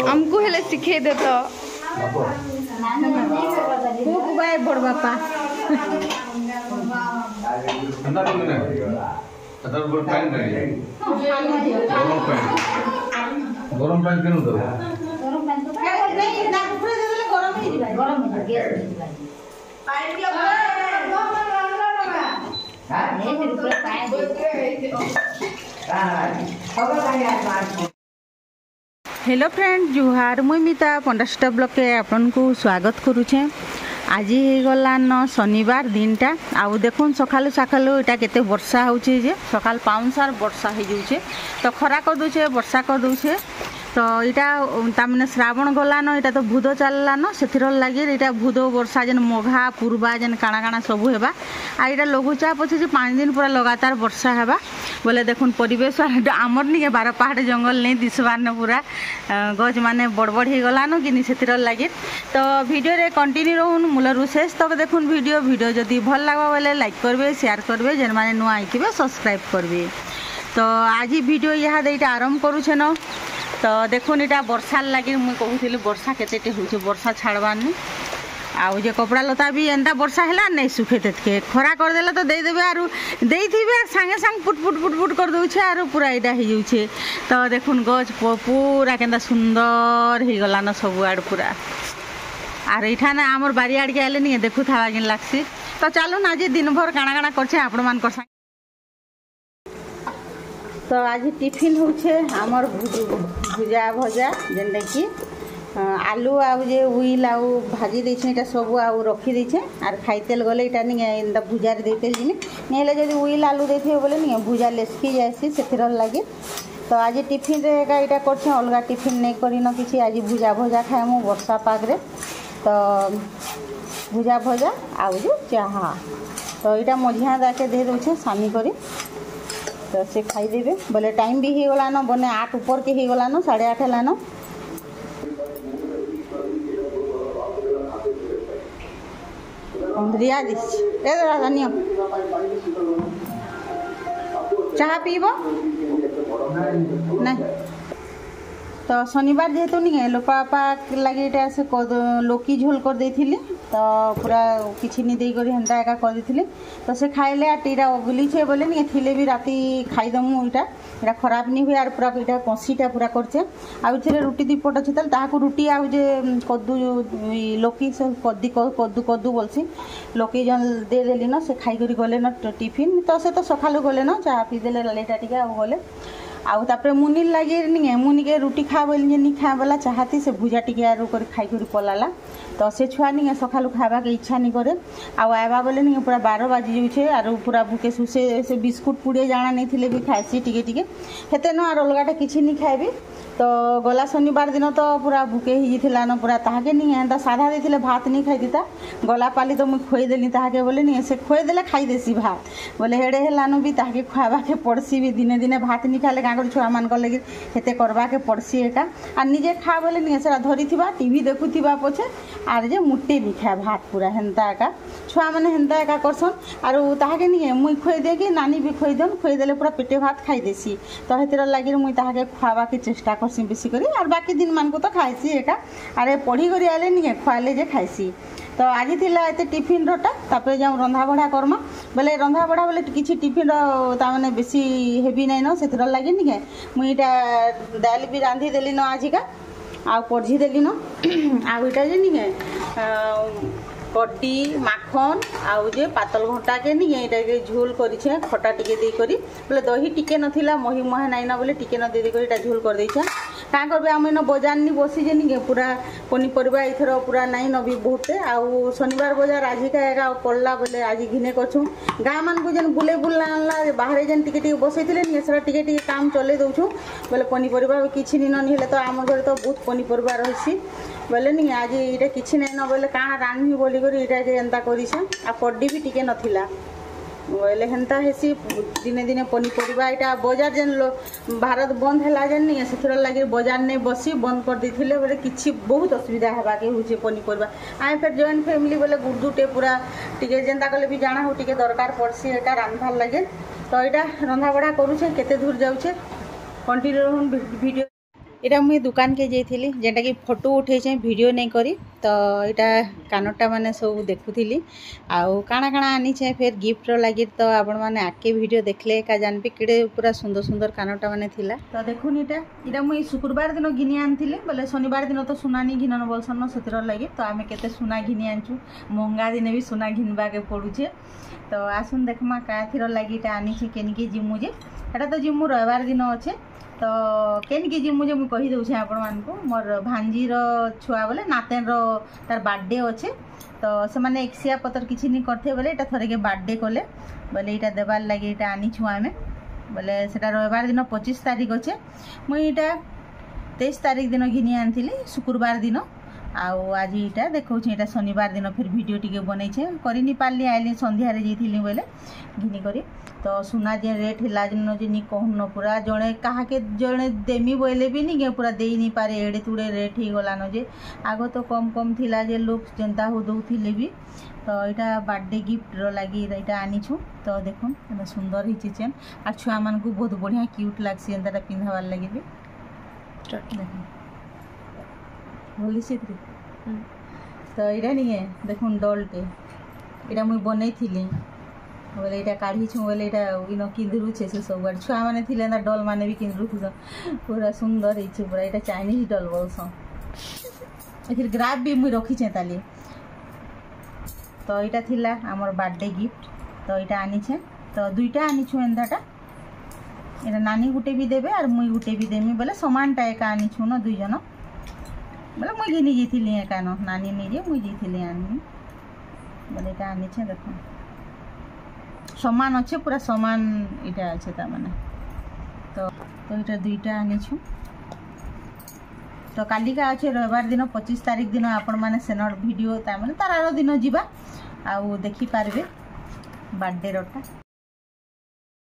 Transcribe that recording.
हमको हेले सिखे दे तो बड़ बापा गरम पानी केन दो हेलो फ्रेंड जुहार मुई मिता पंडास्टा ब्लॉक के आपन को स्वागत करुचे। आज गलान शनिवार दिनटा आउ देखुन सकालू सकालू इटा केते वर्षा होचे जे सकाल पाउनसार वर्षा हो जाउचे तो खरा कर दोचे वर्षा कर दोचे तो इटा तामने श्रावण गलान इटा तो भूद चललान सेथिर लागि इटा भूद वर्षा जेन मघा पूर्वा जेन काना काना सब हेबा आ इटा लघुचाप अछि जे 5 दिन पूरा लगातार वर्षा हेबा बोले देखुन परिवेश आमर निके 12 पहाड़ जंगल नहीं दिसबार न पूरा गज माने बड़ बड़ ही गलान कि सेथिर लागि तो वीडियो रे कंटिन्यू रहून मूलर शेष तक देखुन वीडियो जदि भल लागबा बोले लाइक करबे शेयर करबे जेन माने नुआ आइथिबे सब्सक्राइब करबे। तो आज वीडियो यहाँ देटा आरंभ करूछे न तो देखुन इटा वर्षा लगी मुझे कहूली वर्षा केते होचे वर्षा छाड़बार नहीं आउ जे कपड़ा लता भी एंता वर्षा है नहीं सुखे के खरा कर देला तो दे देबे आरु देइथिबे संगे संग पुट पुट पुट पुट कर दउछे आरु पूरा इटा हो जाउछे तो देखुन गज पूरा केंता सुंदर हो गला न सब आड़ पूरा आर इठा ना आमर बारी आड़ के आले नहीं देखु था किन लागसी तो चलून आज दिन भर काना काना करछे आपण मान कर तो आज टिफिन होछे हमर भुजा भजा जेनटा कि आलू आउ जे उइल आउ भाजी देछे एटा सब आउ रखी देछे आर खाइतेल गले एटा नि एंदा भुजा रे देतेल जिनि नेले जदि उइल आलू देथे बोले नि भुजा लेसकी जायसी सेथिर लागि तो आज टिफिन रे एटा करछे अलगा टिफिन नै करिनो किछि आज भुजा भजा खाएमु वर्षा पाग रे तो भुजा भजा आउ जे चाहा तो एटा मझिया दाके दे दोछे सामी करी तो से खाई देबे बोले टाइम भी हो गला न बने 8 ऊपर के हो गला न 8:30 हला न अंधरिया दिस ए रानियो चाह पीबो नहीं तो शनिवार जेहेतु नहीं लोपापा लगे से लोकी झोल कर देथिली तो पूरा किछि नहीं देई करी हेंता एका कर देथिली तो से खाइले आ टीरा ओगली छे बोले नहीं थिले भी राती खाई दमु इटा खराब नहीं हुए आर पूरा इटा कसीटा पूरा करछे आ इथरे रुटी दी पट छै तल ताहाको रुटी आ जे कद्दू लोकी से कद्दू बोलसी लोकी जन दे देली न से खाई करी गले न टिफिन तो से तो सखालु गले न चाह पी देले लेटा टिका आ गले आउ तापर मुनी लगे नहीं मुनी के रुटी खा बोल नहीं खा बोला चाहती से भुजा टिके आरु कर खाई कर पलाला तो से छुआ नहीं सकालू खावा के इच्छा नहीं करे आवा बोले नहीं पूरा 12 बाजी जाऊे आर पूरा भूके सुसे से बिस्कुट पुड़े जाना नहीं थिले भी खाएसी टिके टिके हेते न आर अलगाटा किछि नहीं खाएबी तो गला शनिवार दिन तो पूरा भूके ही थिला न पूरा ताहाके नहीं एंता साधा देथिले भात नहीं खाई दिता गला पाली तो मुझे खोई देली ताहाके बोले नहीं से खोई देले खाई देसी भात बोले हेडे हेलानु भी ताहाके खुआबा के पड़सी भी दिने दिने भात नहीं खाले गाँगर छुआ मान लगे हेते करवा के पड़सी एका आ निजे खा बोले नहीं से धरी थिबा टीवी देखुथिबा पछे आर जे मुट्टे भी खाए भात पूरा हेंता एका छुआ माने हेंता एका करसन आर ताहाके नहीं मुई खोई दे कि नानी भी खोई दन खोई देले पूरा पेटे भात खाई देसी तो हेतिर लागि मुई ताहाके खुआबा के चेष्टा करसी बेसी करी आर बाकी दिन मान को तो खाइसी एका आरे पढ़ी करी आले नहीं खुआले जे खाइसी तो आज थिला एते टिफिन रोटा तापर जाऊ रंधा बढा करमा बोले रंधा बढा बोले किछि टिफिन ता माने बेसी हेवी नै न सेतिर लागि नि मुईटा दाल भी रांधी देली न आजिका आ पढ़ी देली न आ इटा जे नि कटी माखन आउ जे पातल घंटा के नहीं एटा के झोल करिछे खटा टिके दे करी बोले दही टिके नथिला मही महे नाइ ना बोले टिके न दे करी एटा झोल कर दैछा का करबे हम न बाजार नि बसी जे नि पूरा पनीपरिबा इथर पूरा नाइ न भी बहुते आउ शनिवार बाजार आज का एगा पड़ला बोले आज घिने करछु गाँ मान को जन बुले बुलाला बाहर जन टिके टिके बसैथिले नि एसरा टिके टिके काम चले दउछु बोले पनीपरिबा किछि नि न हेले तो आम घर तो बहुत पनीपरिबा रहसी बोले नहीं आज ये किसी नहीं न बोले कहाँ रांधि बोली कर ये एंता कर कड्डी भी टिके नथिला बोले हेन्ता हेसी दिने दिने पनीपरिया यहाँ बजार जेन भारत बंद है जेन नहीं से लगे बजार नहीं बसी बंद कर देते बोले कि बहुत असुविधा होगा हूँ पनीपरिया आए फिर जॉइंट फैमिली बोले गुड़दुटे पूरा टी जेनता कले भी जाना हो टी दरकार पड़सी यहाँ रांधवार लगे तो यहाँ रंधा बढ़ा करुचे केते दूर जाऊे कंटिन्यू वीडियो इटा मुई दुकान के जाइली जेटा कि फोटो उठे वीडियो नहीं करी तो यहाँ कानटा माने सब देखुली आउ काଣା काଣା आनीचे फिर गिफ्ट लगी तो आपण मैंने आके वीडियो देखले का जानबी किड़े पूरा सुंदर सुंदर कानटा माने थिला तो देखुन इटा मुई शुक्रवार दिन घिनी आनी बोले शनिवार दिन तो सुना नहीं घिनन बोलसन से लगे तो आम केते सुना घिनी आनचु महंगा दिन भी सुना घिनवा के पड़ुचे तो आसुन देखमा क्या थीर लगी आनी केनिके जिमु जे एटा तो जिमु रविवार दिन अच्छे तो केनिके जिमु जे मुझे कही दूसरे आपण मानकु मोर भांजीर छुआ बोले नातेन तार बर्थडे अच्छे तो से माने एक्सिया पतर किसी नहीं करते बोले यहाँ थरे के बर्थडे कले बोले यहाँ देवार लगे यहाँ आनी छुआ में बोले सेटा रविवार दिन 25 तारीख अच्छे मुई यहाँ 23 तारीख दिन घिनी आनी शुक्रवार दिन आउ आज यहाँ देखा यहाँ शनिवार दिन फिर वीडियो टी बनई करनी पार्ली आइली संध्यारे जाइली बोले घिनी करी तो सुना जे रेट हिला जन जे कहून पूरा जड़े कहा के जड़े देमी बोले भी नहीं पूरा दे नहीं पारे एड़े तुड़े रेट ही गलान जे आग तो कम कम थिला जे लोग जनता हो दौले भी तो यहाँ बर्थडे गिफ्ट लगी यहाँ आनीछू तो देखुन सुंदर ही चेन आ छुआ मान को बहुत बढ़िया क्यूट लगसी एंता पिंधार लगे भी भली से तो यहाँ नहीं है देखुन डलटे यहाँ मुई बनई थी बोले यहाँ काढ़ी छू बोले यहाँ इन किंदरुचे से सब आड़ छुआ मैंने थे डल मैंने भी किंदरुस पूरा सुंदर ही पूरा यहाँ चाइनीज डल बोलस फिर ग्राफ भी मुई रखीचे ताली तो यहाँ थिला आमर बर्थडे गिफ्ट तो यहाँ आनीचे तो दुईटा आनीछू एंताटा यहाँ नानी गुटे भी देवे और मुई गुटे भी देमी बोले समानटा एका आनीछू न दुई जन बोले मुई घिनी जाइली एका न नानी नहीं जे मुई जाइली आनी बोले यहाँ आनीचे देख समान अच्छे पूरा समान इटा अच्छे तामाने तो इटा दुईटा आनीछू तो कालिका अच्छे रविवार दिन 25 तारीख दिन आपण माने सेनर वीडियो तार दिन जीवा आउ देखि पारबे बर्थडे रोटा।